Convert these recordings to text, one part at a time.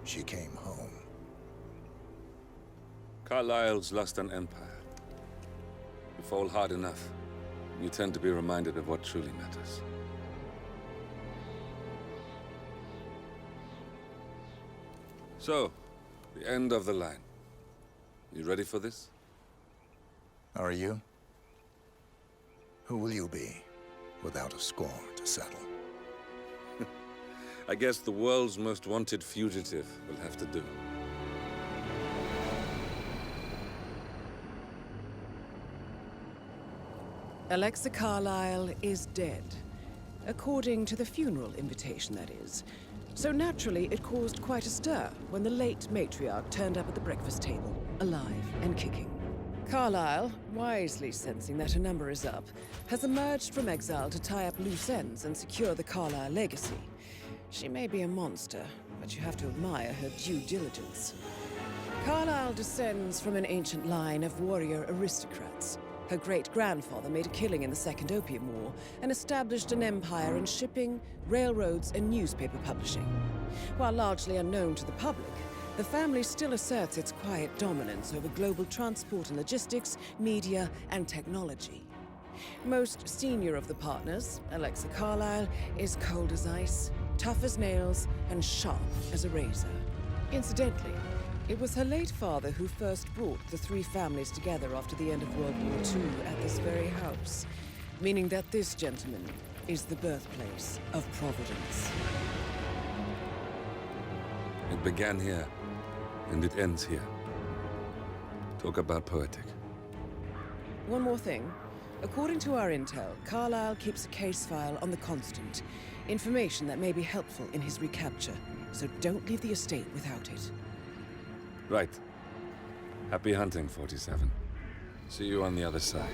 she came home. Carlyle's lost an empire. You fall hard enough, you tend to be reminded of what truly matters. So, the end of the line. You ready for this? Are you? Who will you be, without a score to settle? I guess the world's most wanted fugitive will have to do. Alexa Carlyle is dead. According to the funeral invitation, that is. So naturally, it caused quite a stir when the late matriarch turned up at the breakfast table, alive and kicking. Carlyle, wisely sensing that her number is up, has emerged from exile to tie up loose ends and secure the Carlyle legacy. She may be a monster, but you have to admire her due diligence. Carlyle descends from an ancient line of warrior aristocrats. Her great-grandfather made a killing in the Second Opium War and established an empire in shipping, railroads, and newspaper publishing. While largely unknown to the public, the family still asserts its quiet dominance over global transport and logistics, media, and technology. Most senior of the partners, Alexa Carlyle, is cold as ice, tough as nails, and sharp as a razor. Incidentally, it was her late father who first brought the three families together after the end of World War II at this very house, meaning that this gentleman is the birthplace of Providence. It began here, and it ends here. Talk about poetic. One more thing. According to our intel, Carlyle keeps a case file on the Constant. Information that may be helpful in his recapture, so don't leave the estate without it. Right. Happy hunting, 47. See you on the other side.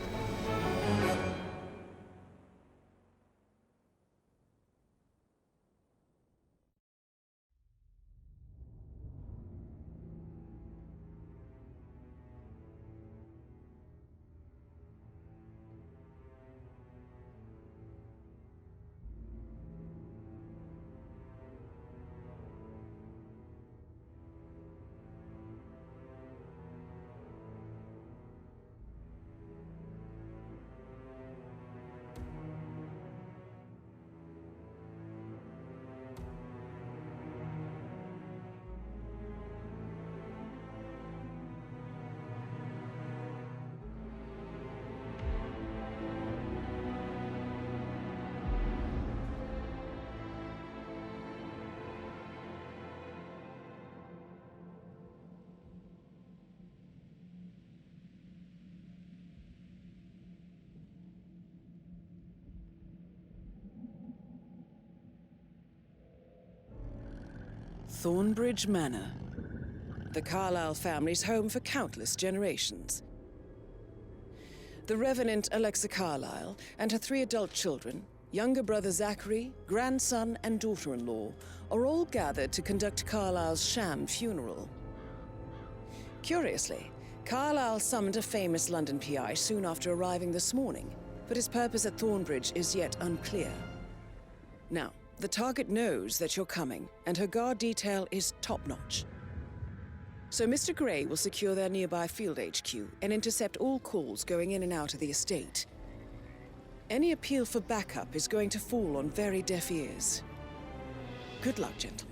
Thornbridge Manor. The Carlyle family's home for countless generations. The Revenant Alexa Carlyle and her 3 adult children, younger brother Zachary, grandson, and daughter-in-law, are all gathered to conduct Carlyle's sham funeral. Curiously, Carlyle summoned a famous London PI soon after arriving this morning, but his purpose at Thornbridge is yet unclear. Now, the target knows that you're coming, and her guard detail is top-notch. So Mr. Gray will secure their nearby field HQ and intercept all calls going in and out of the estate. Any appeal for backup is going to fall on very deaf ears. Good luck, gentlemen.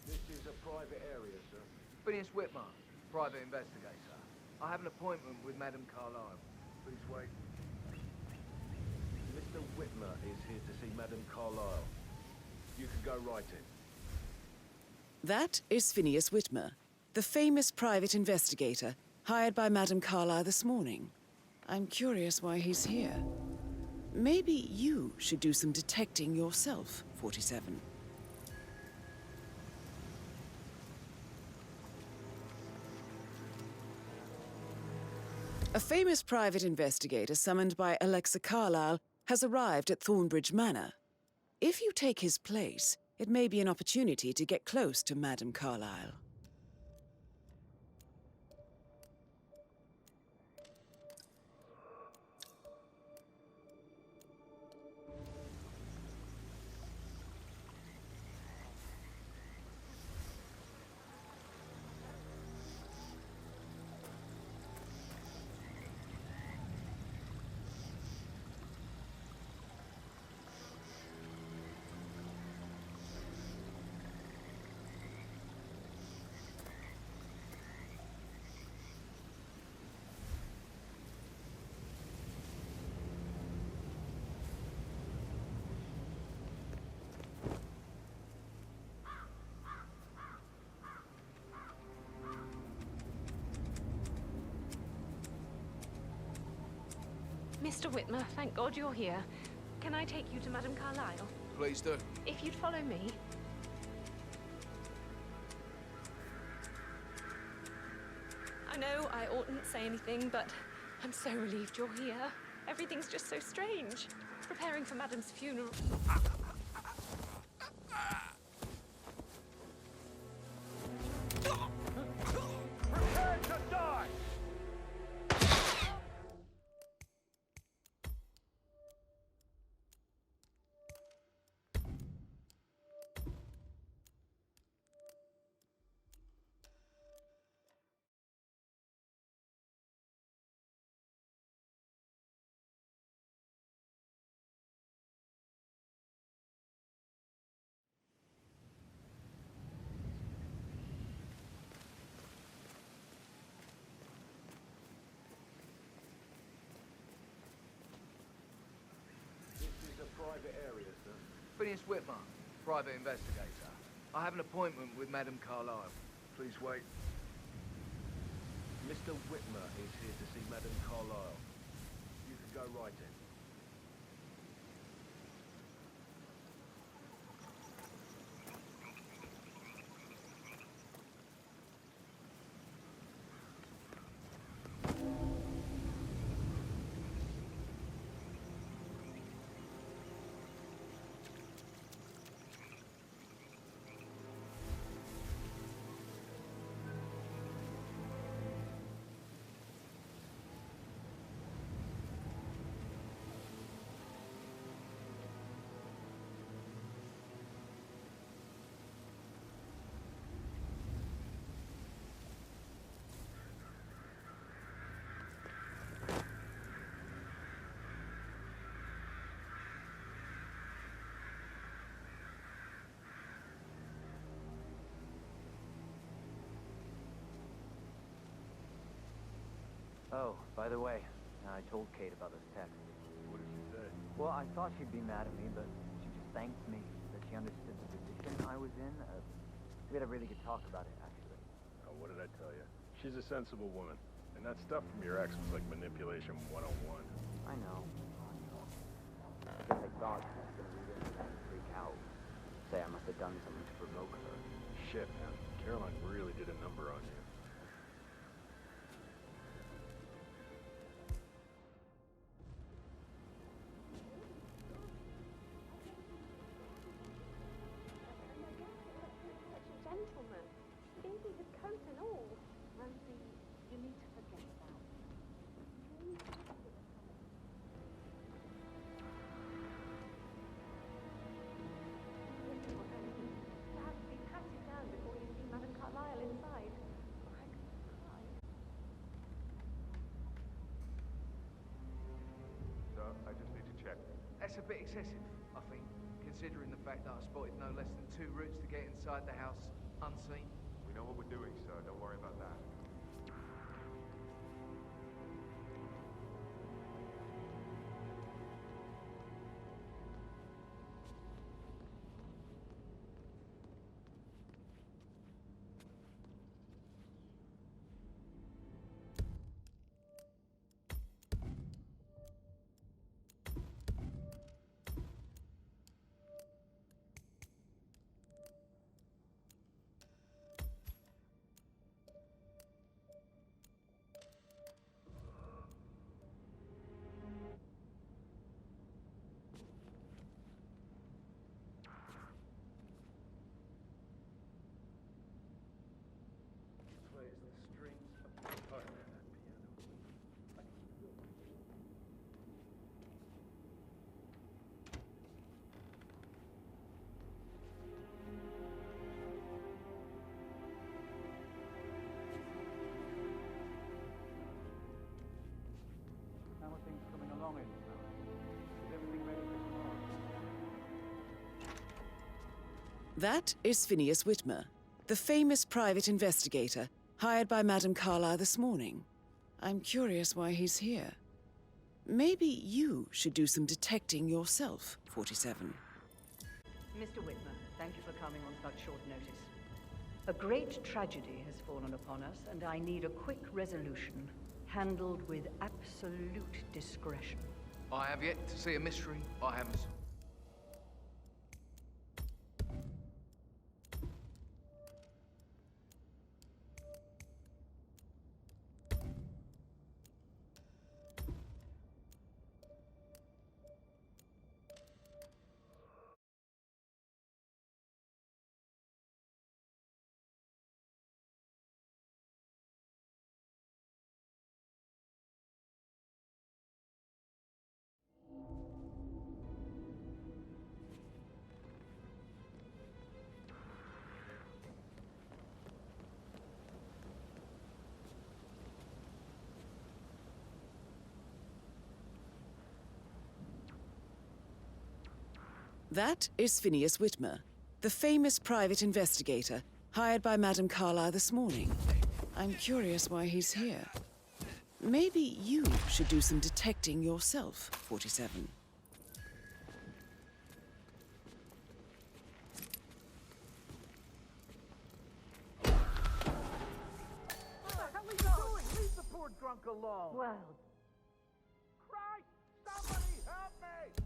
This is a private area, sir. Phineas Whitmer, private investigator. I have an appointment with Madame Carlyle. Please wait. Mr. Whitmer is here to see Madame Carlyle. You can go right in. That is Phineas Whitmer, the famous private investigator hired by Madame Carlyle this morning. I'm curious why he's here. Maybe you should do some detecting yourself, 47. A famous private investigator summoned by Alexa Carlyle has arrived at Thornbridge Manor. If you take his place, it may be an opportunity to get close to Madame Carlyle. Mr. Whitmer, thank God you're here. Can I take you to Madame Carlyle? Please do. If you'd follow me. I know I oughtn't say anything, but I'm so relieved you're here. Everything's just so strange. Preparing for Madame's funeral. Prepare to die! Private area, sir. Phineas Whitman, private investigator. I have an appointment with Madame Carlyle. Please wait. Mr. Whitmer is here to see Madame Carlyle. You can go right in. Oh, by the way, I told Kate about this text. What did she say? Well, I thought she'd be mad at me, but she just thanked me that she understood the position I was in. We had a really good talk about it, actually. Oh, what did I tell you? She's a sensible woman. And that stuff from your ex was like manipulation 101. I know. I guess I thought she was going to read it and freak out. Say I must have done something to provoke her. Shit, man. Caroline really did a number on you. Gentleman. Even his coat and all. Rosie, you need to forget that. You have to be patted down before you see Madame Carlyle inside. I could cry. So, I just need to check. That's a bit excessive, I think, considering the fact that I spotted no less than 2 routes to get inside the house unseen. We know what we're doing, sir. Don't worry about that. long it'll go. Is everything ready for tomorrow? That is Phineas Whitmer, the famous private investigator hired by Madame Carlyle this morning. I'm curious why he's here. Maybe you should do some detecting yourself, 47. Mr. Whitmer, thank you for coming on such short notice. A great tragedy has fallen upon us, and I need a quick resolution, handled with absolute discretion. I have yet to see a mystery I haven't solved. That is Phineas Whitmer, the famous private investigator hired by Madame Carlyle this morning. I'm curious why he's here. Maybe you should do some detecting yourself, 47. What the hell are you doing? Leave the poor drunk alone. Well, Christ! Somebody help me!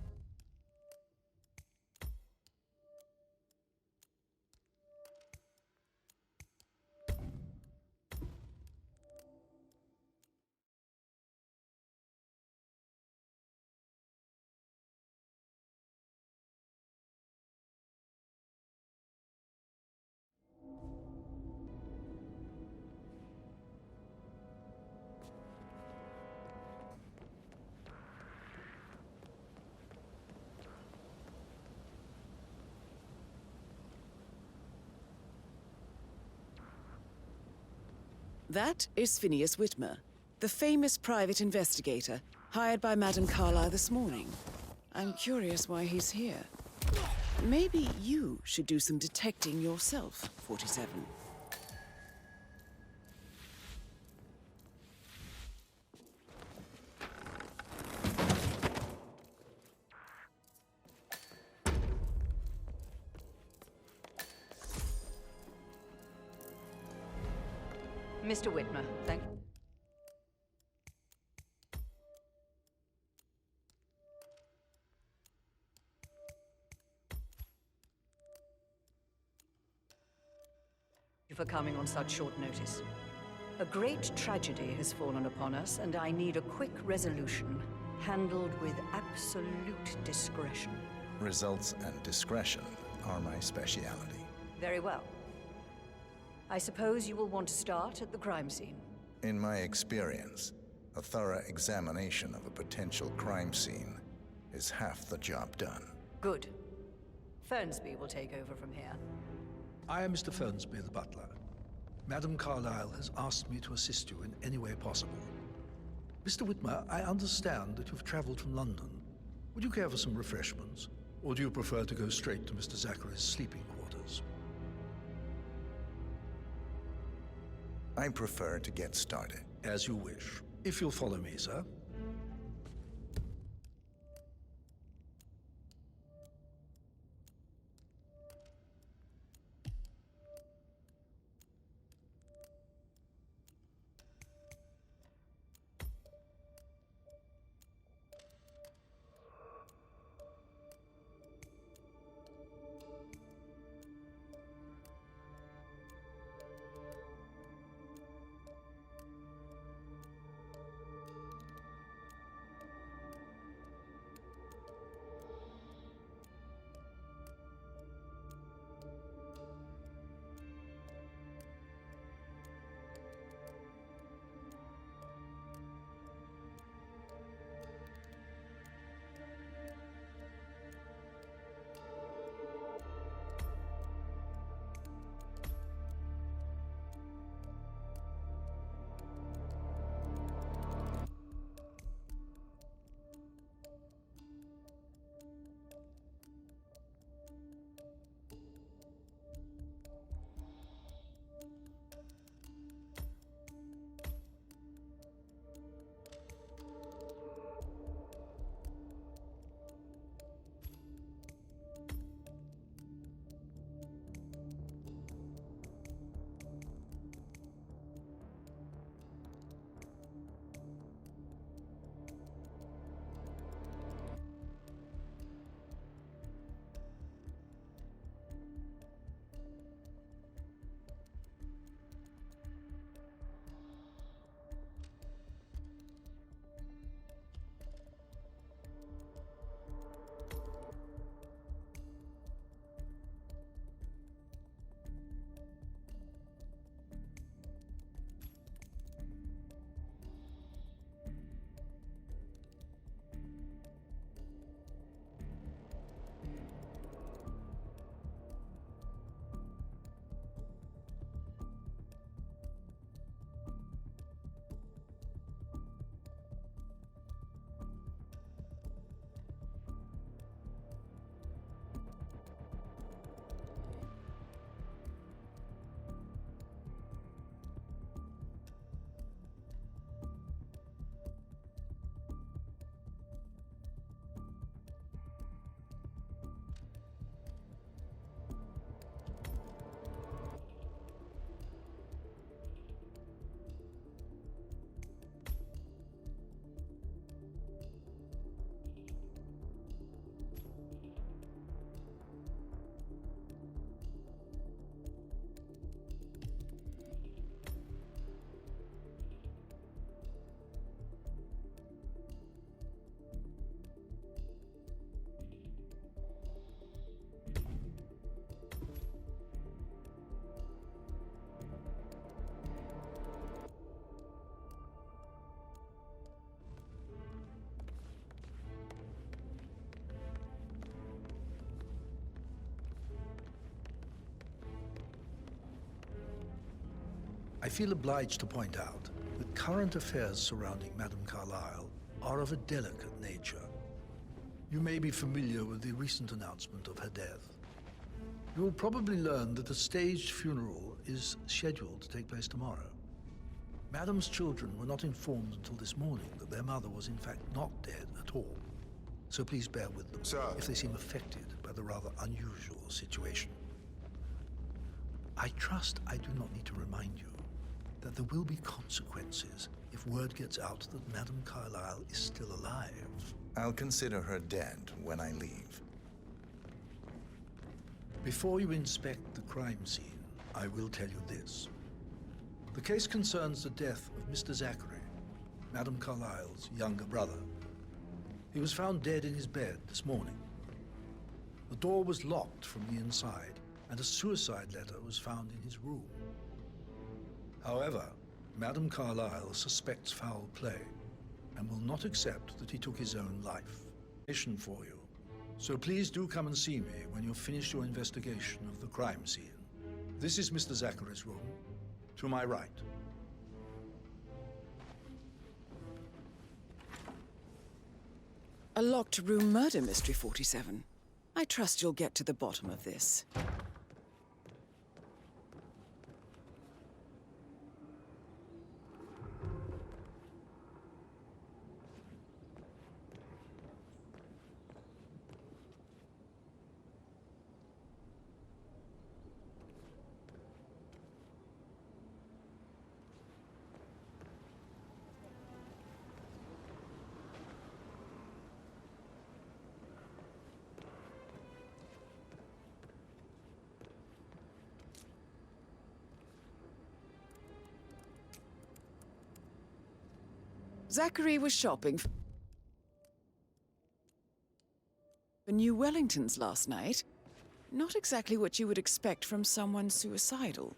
That is Phineas Whitmer, the famous private investigator hired by Madame Carlyle this morning. I'm curious why he's here. Maybe you should do some detecting yourself, 47. Mr. Whitmer, thank you for coming on such short notice. A great tragedy has fallen upon us, and I need a quick resolution, handled with absolute discretion. Results and discretion are my speciality. Very well. I suppose you will want to start at the crime scene. In my experience, a thorough examination of a potential crime scene is half the job done. Good. Fernsby will take over from here. I am Mr. Fernsby, the butler. Madame Carlyle has asked me to assist you in any way possible. Mr. Whitmer, I understand that you've traveled from London. Would you care for some refreshments? Or do you prefer to go straight to Mr. Zachary's sleeping quarters? I prefer to get started. As you wish. If you'll follow me, sir. I feel obliged to point out that current affairs surrounding Madame Carlyle are of a delicate nature. You may be familiar with the recent announcement of her death. You will probably learn that a staged funeral is scheduled to take place tomorrow. Madame's children were not informed until this morning that their mother was in fact not dead at all. So please bear with them if they seem affected by the rather unusual situation. I trust I do not need to remind you that there will be consequences if word gets out that Madame Carlyle is still alive. I'll consider her dead when I leave. Before you inspect the crime scene, I will tell you this. The case concerns the death of Mr. Zachary, Madame Carlyle's younger brother. He was found dead in his bed this morning. The door was locked from the inside, and a suicide letter was found in his room. However, Madame Carlyle suspects foul play and will not accept that he took his own life. Mission for you. So please do come and see me when you've finished your investigation of the crime scene. This is Mr. Zachary's room, to my right. A locked room murder mystery, 47. I trust you'll get to the bottom of this. Zachary was shopping for New Wellingtons last night. Not exactly what you would expect from someone suicidal.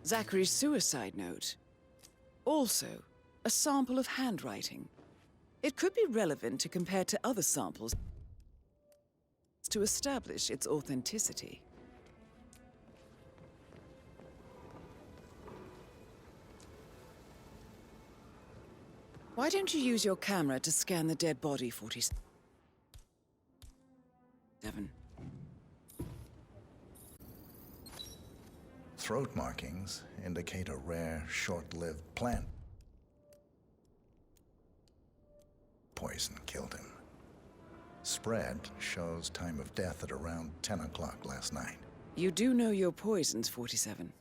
Zachary's suicide note. Also, a sample of handwriting. It could be relevant to compare to other samples to establish its authenticity. Why don't you use your camera to scan the dead body, 47? Throat markings indicate a rare, short-lived plant poison killed him. Spread shows time of death at around 10 o'clock last night. You do know your poisons, 47.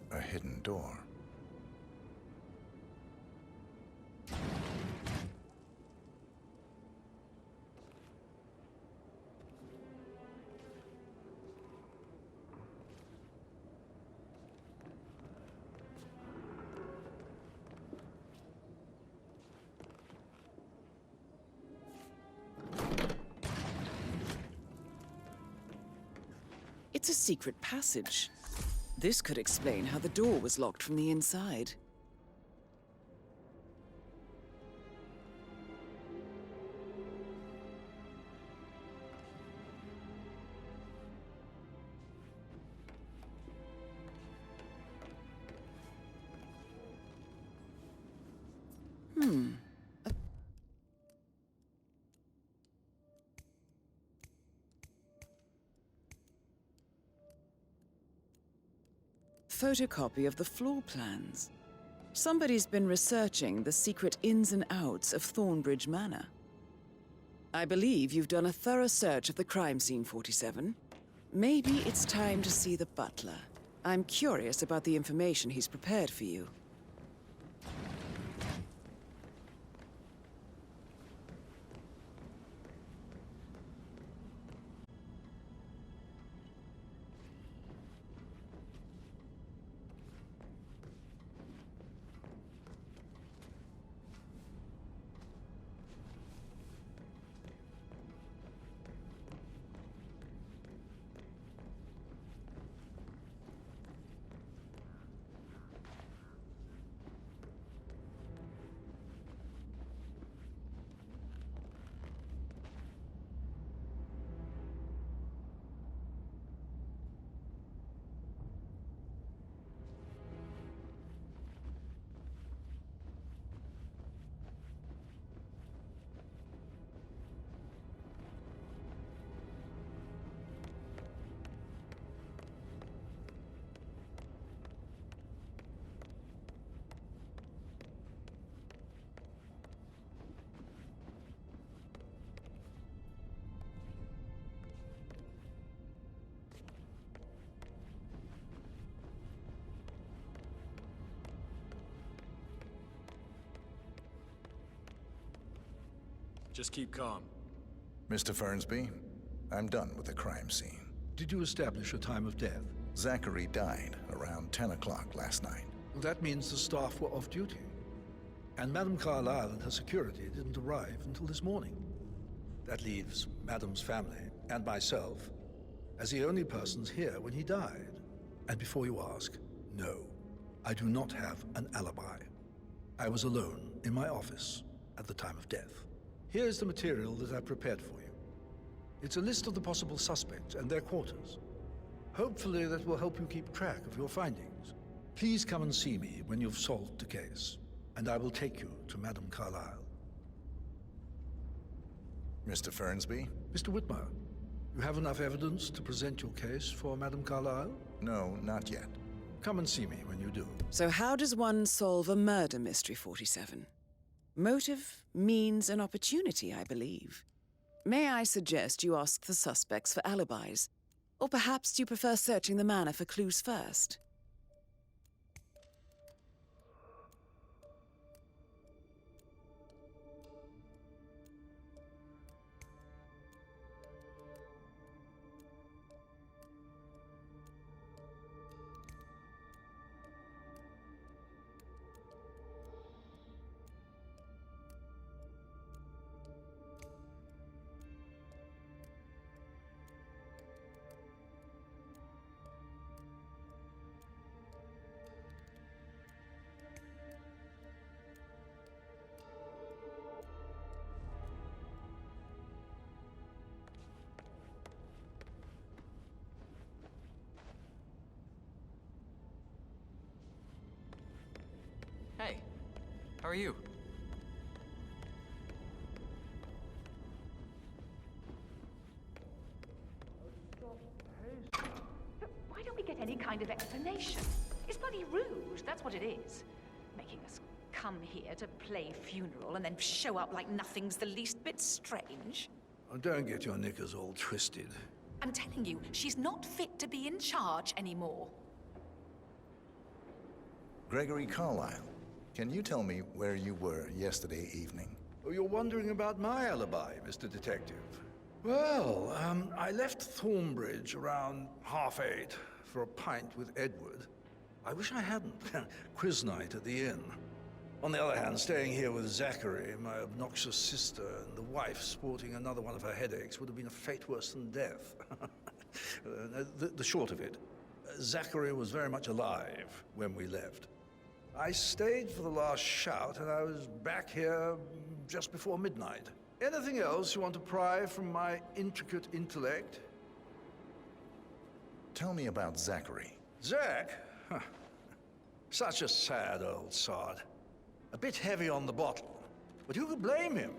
A hidden door. It's a secret passage. This could explain how the door was locked from the inside. Photocopy of the floor plans. Somebody's been researching the secret ins and outs of Thornbridge Manor. I believe you've done a thorough search of the crime scene, 47. Maybe it's time to see the butler. I'm curious about the information he's prepared for you. Just keep calm. Mr. Fernsby, I'm done with the crime scene. Did you establish a time of death? Zachary died around 10 o'clock last night. Well, that means the staff were off duty. And Madame Carlyle and her security didn't arrive until this morning. That leaves Madame's family and myself as the only persons here when he died. And before you ask, no, I do not have an alibi. I was alone in my office at the time of death. Here's the material that I prepared for you. It's a list of the possible suspects and their quarters. Hopefully that will help you keep track of your findings. Please come and see me when you've solved the case, and I will take you to Madame Carlyle. Mr. Fernsby? Mr. Whitmer, you have enough evidence to present your case for Madame Carlyle? No, not yet. Come and see me when you do. So how does one solve a murder mystery, 47? Motive, means, and opportunity, I believe. May I suggest you ask the suspects for alibis? Or perhaps do you prefer searching the manor for clues first? Hey, how are you? Why don't we get any kind of explanation? It's bloody rude, that's what it is. Making us come here to play funeral and then show up like nothing's the least bit strange. Oh, don't get your knickers all twisted. I'm telling you, she's not fit to be in charge anymore. Gregory Carlyle, can you tell me where you were yesterday evening? Oh, you're wondering about my alibi, Mr. Detective. Well, I left Thornbridge around 8:30 for a pint with Edward. I wish I hadn't. Quiz night at the inn. On the other hand, staying here with Zachary, my obnoxious sister, and the wife sporting another one of her headaches would have been a fate worse than death. The short of it, Zachary was very much alive when we left. I stayed for the last shout, and I was back here just before midnight. Anything else you want to pry from my intricate intellect? Tell me about Zachary. Zach? Huh. Such a sad old sod. A bit heavy on the bottle, but who could blame him?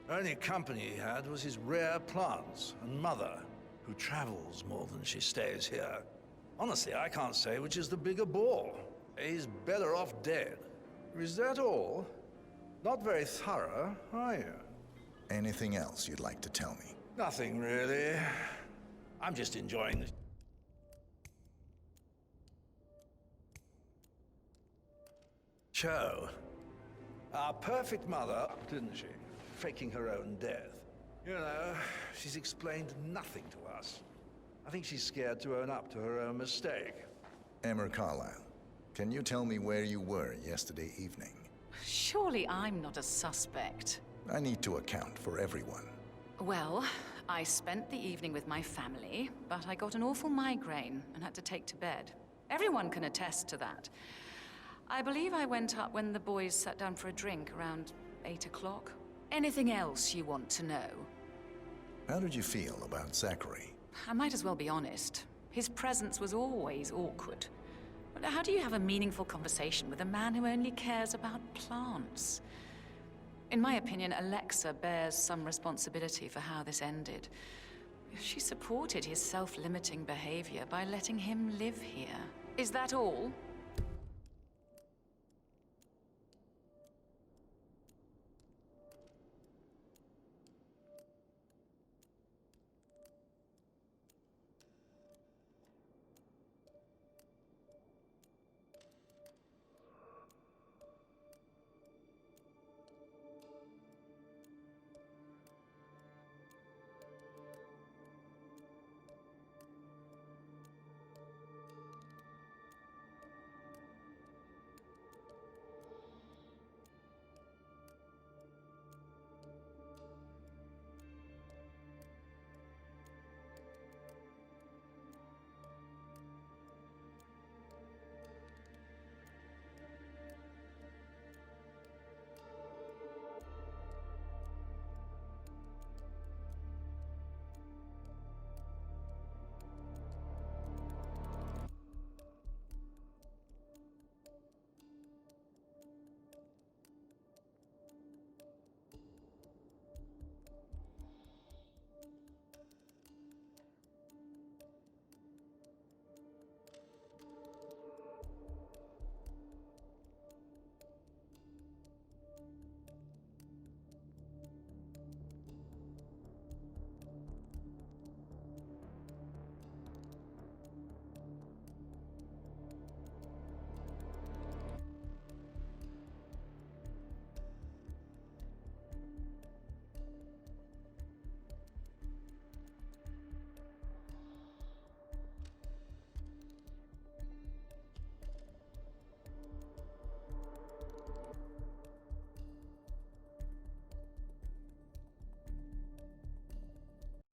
Only company he had was his rare plants and mother, who travels more than she stays here. Honestly, I can't say which is the bigger bore. He's better off dead. Is that all? Not very thorough, are you? Anything else you'd like to tell me? Nothing, really. I'm just enjoying the... show. Our perfect mother, didn't she? Faking her own death. You know, she's explained nothing to us. I think she's scared to own up to her own mistake. Emma Carlyle, can you tell me where you were yesterday evening? Surely I'm not a suspect. I need to account for everyone. Well, I spent the evening with my family, but I got an awful migraine and had to take to bed. Everyone can attest to that. I believe I went up when the boys sat down for a drink around 8 o'clock. Anything else you want to know? How did you feel about Zachary? I might as well be honest. His presence was always awkward. But how do you have a meaningful conversation with a man who only cares about plants? In my opinion, Alexa bears some responsibility for how this ended. She supported his self-limiting behavior by letting him live here. Is that all?